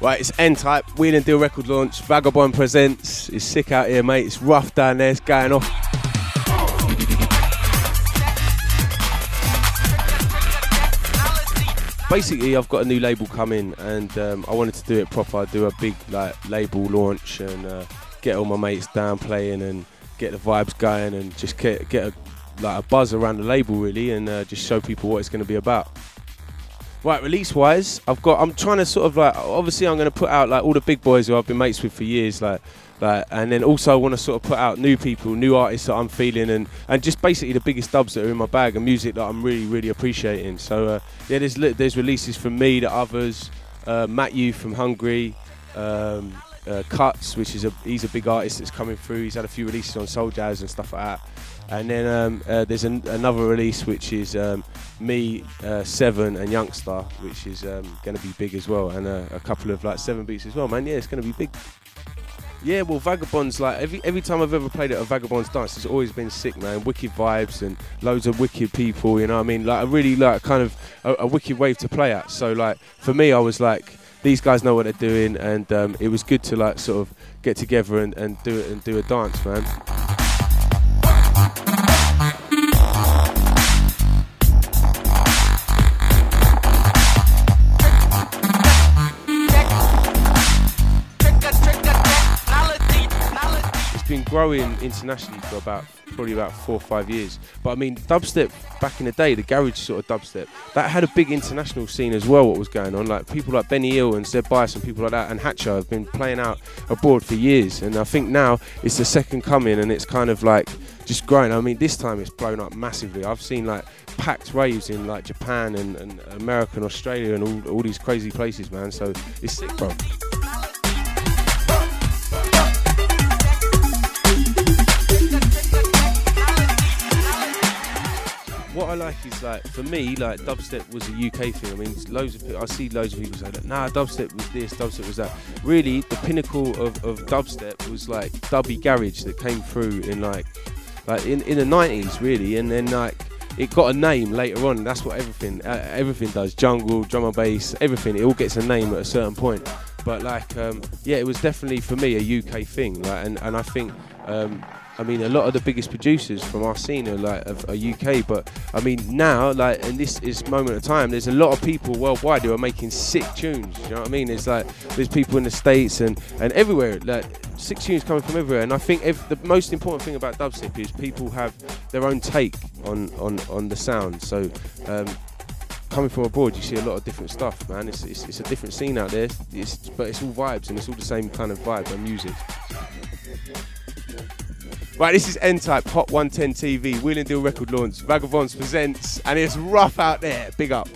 Right, it's N-Type, Wheel and Deal record launch, Vagabondz presents. It's sick out here, mate. It's rough down there, it's going off. Basically, I've got a new label coming, and I wanted to do it proper, do a big like label launch and get all my mates down playing and get the vibes going and just get a buzz around the label really, and just show people what it's going to be about. Right, release-wise, I'm trying to sort of like, obviously I'm going to put out like all the big boys who I've been mates with for years, like, and then also I want to sort of put out new people, new artists that I'm feeling, and just basically the biggest dubs that are in my bag and music that I'm really, really appreciating. So yeah, there's releases from me, the others, Matthew from Hungary, Cuts, which is he's a big artist that's coming through. He's had a few releases on Soul Jazz and stuff like that. And then there's another release which is me, Seven and Youngster, which is going to be big as well, and a couple of like 7 beats as well, man. Yeah, it's going to be big. Yeah, well, Vagabondz, like every time I've ever played at a Vagabondz dance, it's always been sick, man. Wicked vibes and loads of wicked people, you know what I mean? Like, I really like kind of a wicked wave to play at. So like for me, I was like, these guys know what they're doing, and it was good to like sort of get together and do a dance, man. Been growing internationally for probably about 4 or 5 years, but I mean dubstep back in the day, the garage sort of dubstep, that had a big international scene as well. What was going on, like people like Benny Hill and Zed Bias and people like that, and Hatcher have been playing out abroad for years, and I think now it's the second coming, and it's kind of like just growing. I mean, this time it's blown up massively. I've seen like packed raves in like Japan and America and Australia and all these crazy places, man. So it's sick, bro. What I like is, like, for me, like, dubstep was a UK thing. I mean, I see loads of people say that, nah, dubstep was this, dubstep was that. Really, the pinnacle of dubstep was like dubby garage that came through in like in the 90s, really, and then like it got a name later on. And that's what everything does. Jungle, drum and bass, everything. It all gets a name at a certain point. But like, yeah, it was definitely for me a UK thing. Like, and I think. I mean, a lot of the biggest producers from our scene are like are UK, but I mean now, like, in this moment of time, there's a lot of people worldwide who are making sick tunes. You know what I mean? It's like there's people in the States and everywhere, like sick tunes coming from everywhere. And I think the most important thing about dubstep is people have their own take on the sound. So coming from abroad, you see a lot of different stuff, man. It's a different scene out there. But it's all vibes, and it's all the same kind of vibe and music. Right, this is N-Type, Hot 110 TV, Wheel and Deal record launch, Vagabondz presents, and it's rough out there. Big up.